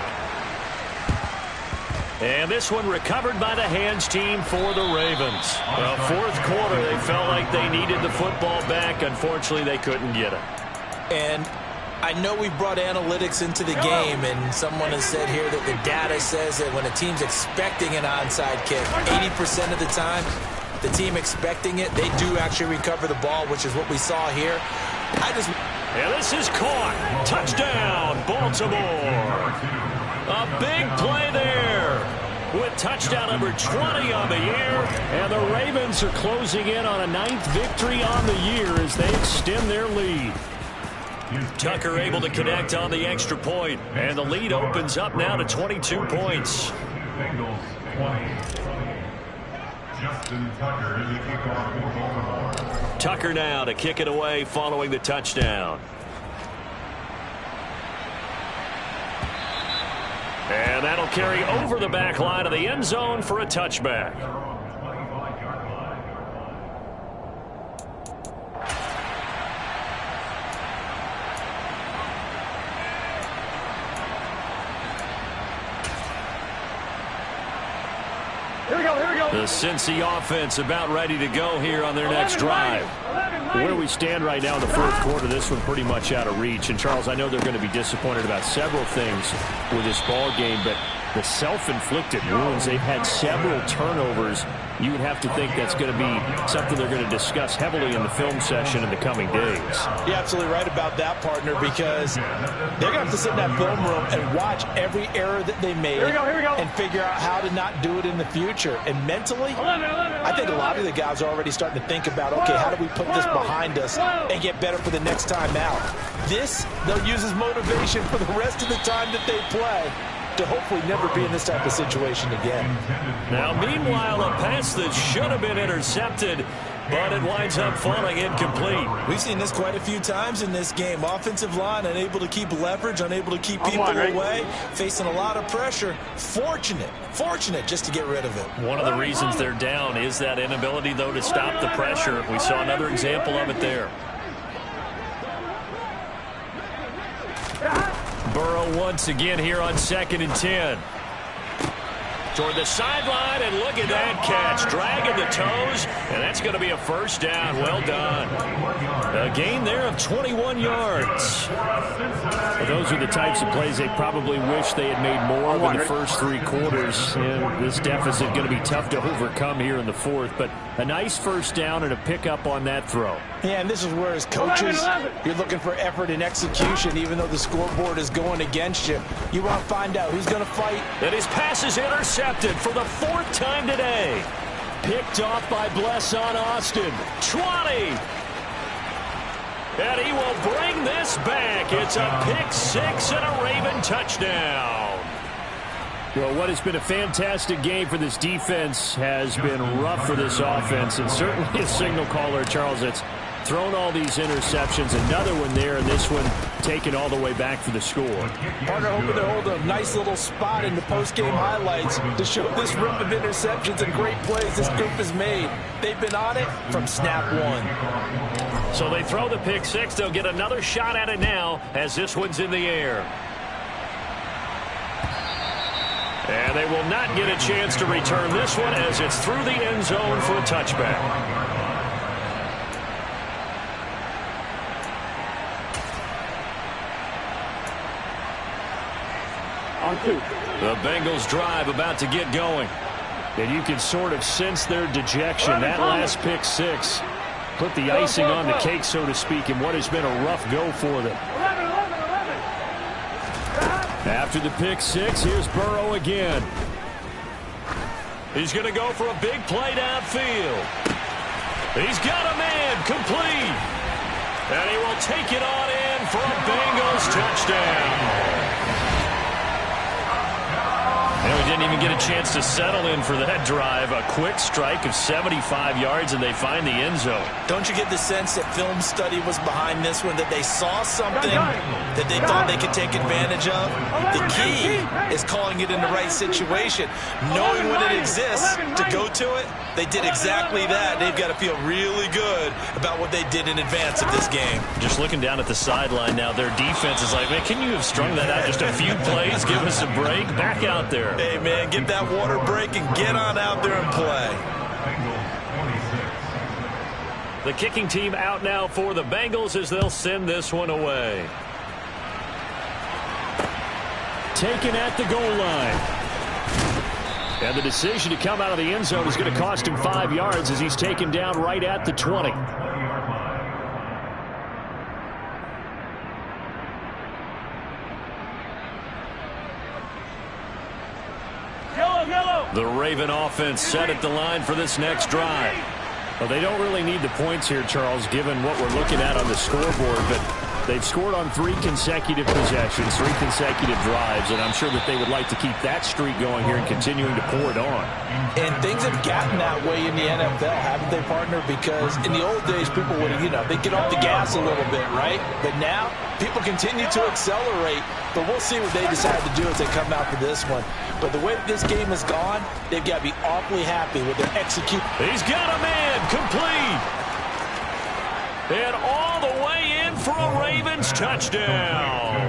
And this one recovered by the hands team for the Ravens. Well, fourth quarter, they felt like they needed the football back. Unfortunately, they couldn't get it. And I know we brought analytics into the game, and someone has said here that the data says that when a team's expecting an onside kick, 80% of the time, the team expecting it, they do actually recover the ball, which is what we saw here. And this is caught. Touchdown, Baltimore. A big play there with touchdown number 20 on the year. And the Ravens are closing in on a 9th victory on the year as they extend their lead. Tucker able to connect on the extra point. And the lead opens up now to 22 points. Bengals 20. Justin Tucker in the kickoff for Baltimore. Tucker now to kick it away following the touchdown. And that'll carry over the back line of the end zone for a touchback. Here we go. The Cincy offense about ready to go here on their next drive. Where we stand right now in the fourth quarter, this one pretty much out of reach. And, Charles, I know they're going to be disappointed about several things with this ball game, but the self-inflicted wounds, they've had several turnovers. You would have to think that's going to be something they're going to discuss heavily in the film session in the coming days. You're absolutely right about that, partner, because they're going to have to sit in that film room and watch every error that they made and figure out how to not do it in the future. And mentally, I think a lot of the guys are already starting to think about, okay, how do we put this behind us and get better for the next time out? This, they'll use as motivation for the rest of the time that they play to hopefully never be in this type of situation again. Now, meanwhile, a pass that should have been intercepted, but it winds up falling incomplete. We've seen this quite a few times in this game. Offensive line unable to keep leverage, unable to keep people away, facing a lot of pressure. Fortunate just to get rid of it. One of the reasons they're down is that inability, though, to stop the pressure. We saw another example of it there. Burrow once again here on 2nd and 10. Toward the sideline, and look at that catch. Dragging the toes, and that's going to be a first down. Well done. A gain there of 21 yards. Well, those are the types of plays they probably wish they had made more of in the first 3 quarters. And this deficit going to be tough to overcome here in the fourth. But a nice first down and a pickup on that throw. Yeah, and this is where, as coaches, you're looking for effort and execution, even though the scoreboard is going against you. You want to find out who's going to fight. And his pass is intercepted for the 4th time today. Picked off by Bless on Austin. 20. And he will bring this back. It's a pick 6 and a Raven touchdown. Well, what has been a fantastic game for this defense has been rough for this offense, and certainly a signal caller, Charles, that's thrown all these interceptions. Another one there, and this one taken all the way back for the score. Partner hoping to hold a nice little spot in the post-game highlights to show this rip of interceptions and great plays this group has made. They've been on it from snap one. So they throw the pick six. They'll get another shot at it now as this one's in the air. And they will not get a chance to return this one as it's through the end zone for a touchback. The Bengals drive about to get going. And you can sort of sense their dejection. That last pick six put the icing on the cake, so to speak, in what has been a rough go for them. After the pick six, here's Burrow again. He's going to go for a big play downfield. He's got a man complete. And he will take it on in for a Bengals touchdown. And we didn't even get a chance to settle in for that drive. A quick strike of 75 yards, and they find the end zone. Don't you get the sense that film study was behind this one, that they saw something that they thought they could take advantage of? The key is calling it in the right situation. Knowing when it exists to go to it, they did exactly that. They've got to feel really good about what they did in advance of this game. Just looking down at the sideline now, their defense is like, man, can you have strung that out just a few plays? Give us a break. Back out there. Hey, man, get that water break and get on out there and play. The kicking team out now for the Bengals as they'll send this one away. Taken at the goal line. And the decision to come out of the end zone is going to cost him 5 yards as he's taken down right at the 20. The Raven offense set at the line for this next drive. Well, they don't really need the points here, Charles, given what we're looking at on the scoreboard, but they've scored on 3 consecutive possessions, 3 consecutive drives, and I'm sure that they would like to keep that streak going here and continuing to pour it on. And things have gotten that way in the NFL, haven't they, partner? Because in the old days, people would, they'd get off the gas a little bit, right? But now, people continue to accelerate, but we'll see what they decide to do as they come out for this one. But the way this game has gone, they've got to be awfully happy with their execution. He's got a man complete. And all the way in for a Ravens touchdown.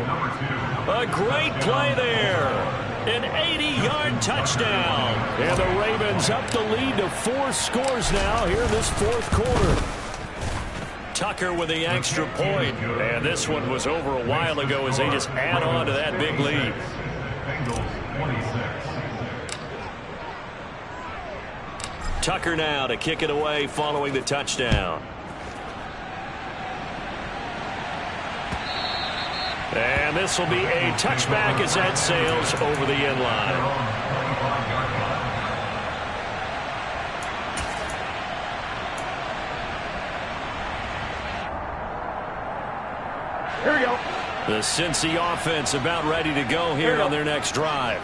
A great play there. An 80-yard touchdown. And the Ravens up the lead to 4 scores now here in this fourth quarter. Tucker with the extra point. And this one was over a while ago as they just add on to that big lead. Tucker now to kick it away following the touchdown. And this will be a touchback as that sails over the end line. Here we go. The Cincy offense about ready to go here on their next drive.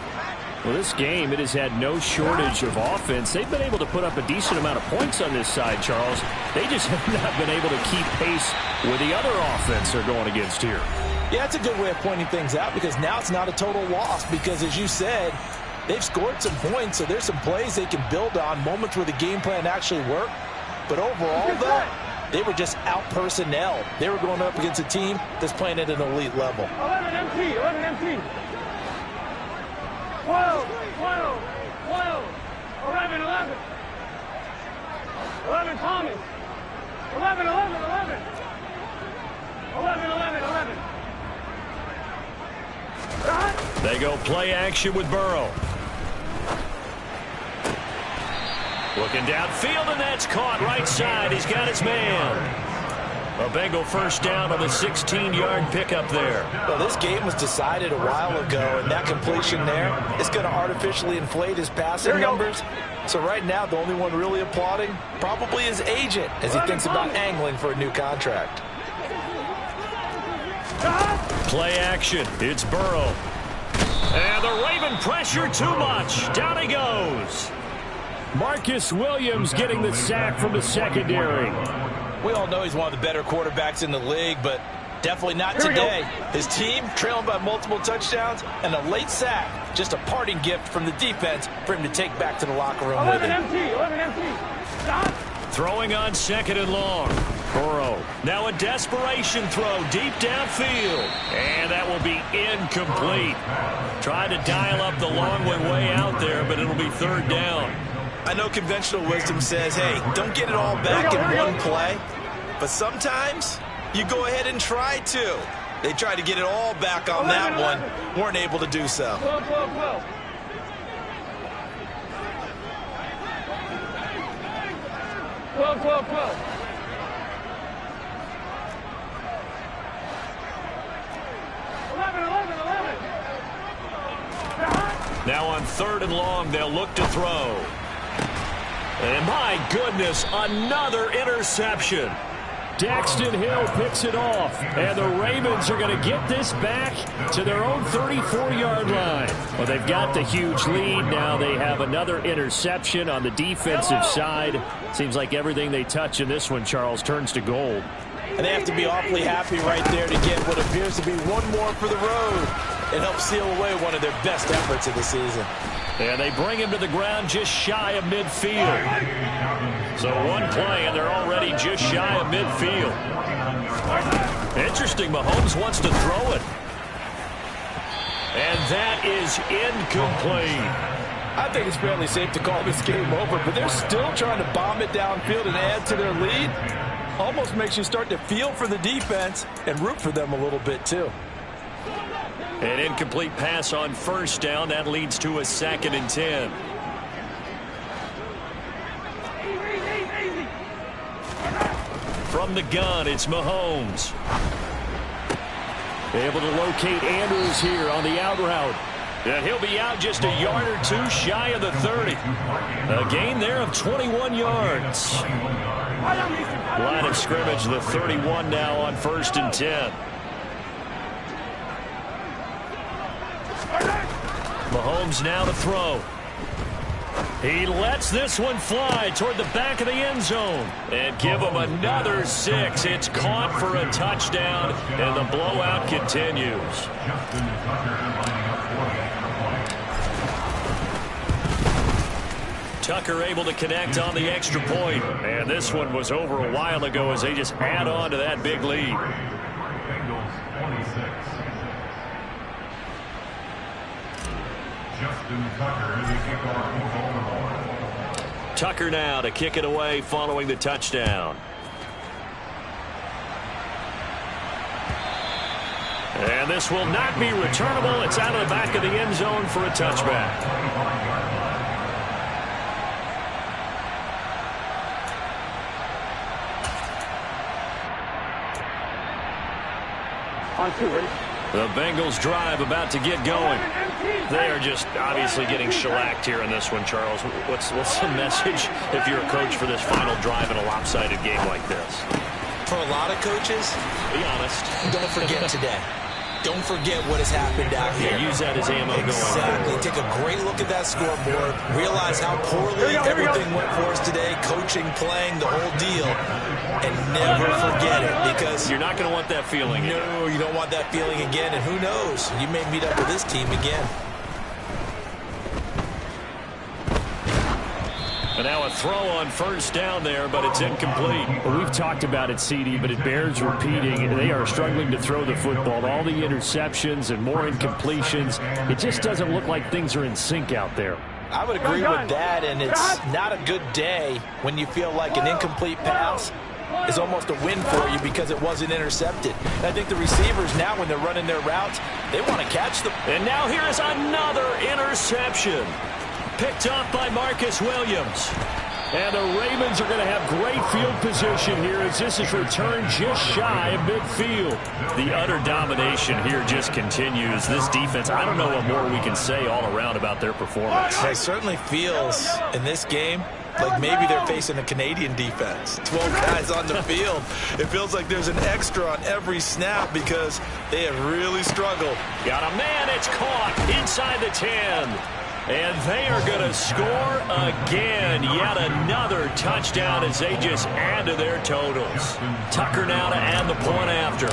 Well, this game, it has had no shortage of offense. They've been able to put up a decent amount of points on this side, Charles. They just have not been able to keep pace with the other offense they're going against here. Yeah, it's a good way of pointing things out because now it's not a total loss because, as you said, they've scored some points, so there's some plays they can build on, moments where the game plan actually worked. But overall, though, they were just out-personnel. They were going up against a team that's playing at an elite level. 11 MT, 11 MT. 12, 12, 12, 11, 11. 11 Thomas. 11, 11, 11. 11, 11, 11. They go play action with Burrow. Looking downfield, and that's caught right side. He's got his man. A Bengal first down on the 16-yard pickup there. Well, this game was decided a while ago, and that completion there is going to artificially inflate his passing numbers. So right now, the only one really applauding probably his agent as he thinks about angling for a new contract. Play action. It's Burrow. And the Raven pressure too much. Down he goes. Marcus Williams getting the sack from the secondary. We all know he's one of the better quarterbacks in the league, but definitely not today. His team trailing by multiple touchdowns and a late sack. Just a parting gift from the defense for him to take back to the locker room with him. 11 empty. Stop. Throwing on 2nd and long. Burrow. Now a desperation throw deep downfield. And that will be incomplete. Tried to dial up the long way out there, but it'll be 3rd down. I know conventional wisdom says, hey, don't get it all back in one play. But sometimes you go ahead and try to. They tried to get it all back on that one. Weren't able to do so. 12. Now on 3rd and long, they'll look to throw. And my goodness, another interception. Daxton Hill picks it off, and the Ravens are going to get this back to their own 34-yard line. Well, they've got the huge lead. Now they have another interception on the defensive side. Seems like everything they touch in this one, Charles, turns to gold. And they have to be awfully happy right there to get what appears to be one more for the road and help seal away one of their best efforts of the season. And they bring him to the ground just shy of midfield. So one play, and they're already just shy of midfield. Interesting, Mahomes wants to throw it. And that is incomplete. I think it's fairly safe to call this game over, but they're still trying to bomb it downfield and add to their lead. Almost makes you start to feel for the defense and root for them a little bit, too. An incomplete pass on 1st down. That leads to a 2nd and 10. From the gun, it's Mahomes. Able to locate Andrews here on the out route. And he'll be out just a yard or two shy of the 30. A gain there of 21 yards. Line of scrimmage, the 31 now on 1st and 10. Mahomes now to throw. He lets this one fly toward the back of the end zone. And give him another 6. It's caught for a touchdown, and the blowout continues. Tucker able to connect on the extra point. And this one was over a while ago as they just add on to that big lead. Tucker now to kick it away following the touchdown. And this will not be returnable. It's out of the back of the end zone for a touchback. On 2, ready? The Bengals drive about to get going. They are just obviously getting shellacked here in this one, Charles. What's the message if you're a coach for this final drive in a lopsided game like this? For a lot of coaches, be honest, don't forget today. Don't forget what has happened out here. Yeah, use that as ammo going Exactly. forward. Take a great look at that scoreboard. Realize how poorly everything went for us today. Coaching, playing, the whole deal. And never forget it, because you're not going to want that feeling again. No, you don't want that feeling again. And who knows? You may meet up with this team again. And now a throw on 1st down there, but it's incomplete. Well, we've talked about it, CD, but it bears repeating. They are struggling to throw the football. All the interceptions and more incompletions. It just doesn't look like things are in sync out there. I would agree with that, and it's not a good day when you feel like an incomplete pass is almost a win for you because it wasn't intercepted. And I think the receivers now, when they're running their routes, they want to catch them. And now here is another interception. Picked up by Marcus Williams. And the Ravens are going to have great field position here as this is returned just shy of midfield. The utter domination here just continues. This defense, I don't know what more we can say all around about their performance. It certainly feels in this game like maybe they're facing a Canadian defense. 12 guys on the field. It feels like there's an extra on every snap because they have really struggled. Got a man, it's caught inside the 10. And they are going to score again. Yet another touchdown as they just add to their totals. Tucker now to add the point after.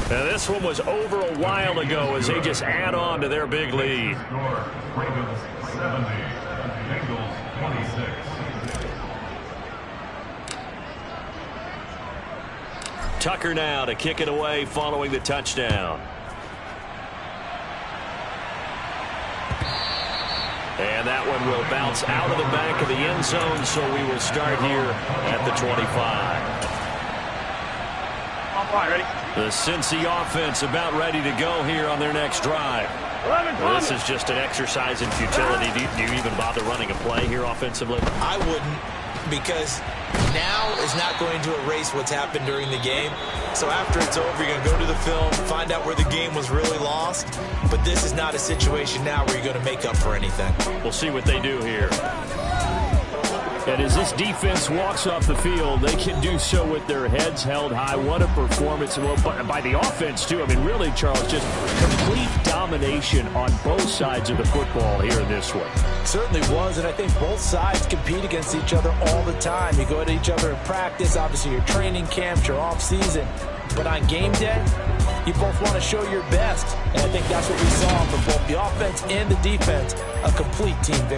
Now this one was over a while ago as they just add on to their big lead. Ravens 70, Bengals 26. Tucker now to kick it away following the touchdown. And that one will bounce out of the back of the end zone, so we will start here at the 25. Ready? The Cincy offense about ready to go here on their next drive. Well, this is just an exercise in futility. Do you even bother running a play here offensively? I wouldn't, because now is not going to erase what's happened during the game. So after it's over, you're going to go to the film, find out where the game was really lost. But this is not a situation now where you're going to make up for anything. We'll see what they do here. And as this defense walks off the field, they can do so with their heads held high. What a performance by the offense, too. I mean, really, Charles, just complete domination on both sides of the football here in this one. Certainly was, and I think both sides compete against each other all the time. You go at each other in practice, obviously your training camps, your off-season. But on game day, you both want to show your best. And I think that's what we saw from both the offense and the defense, a complete team victory.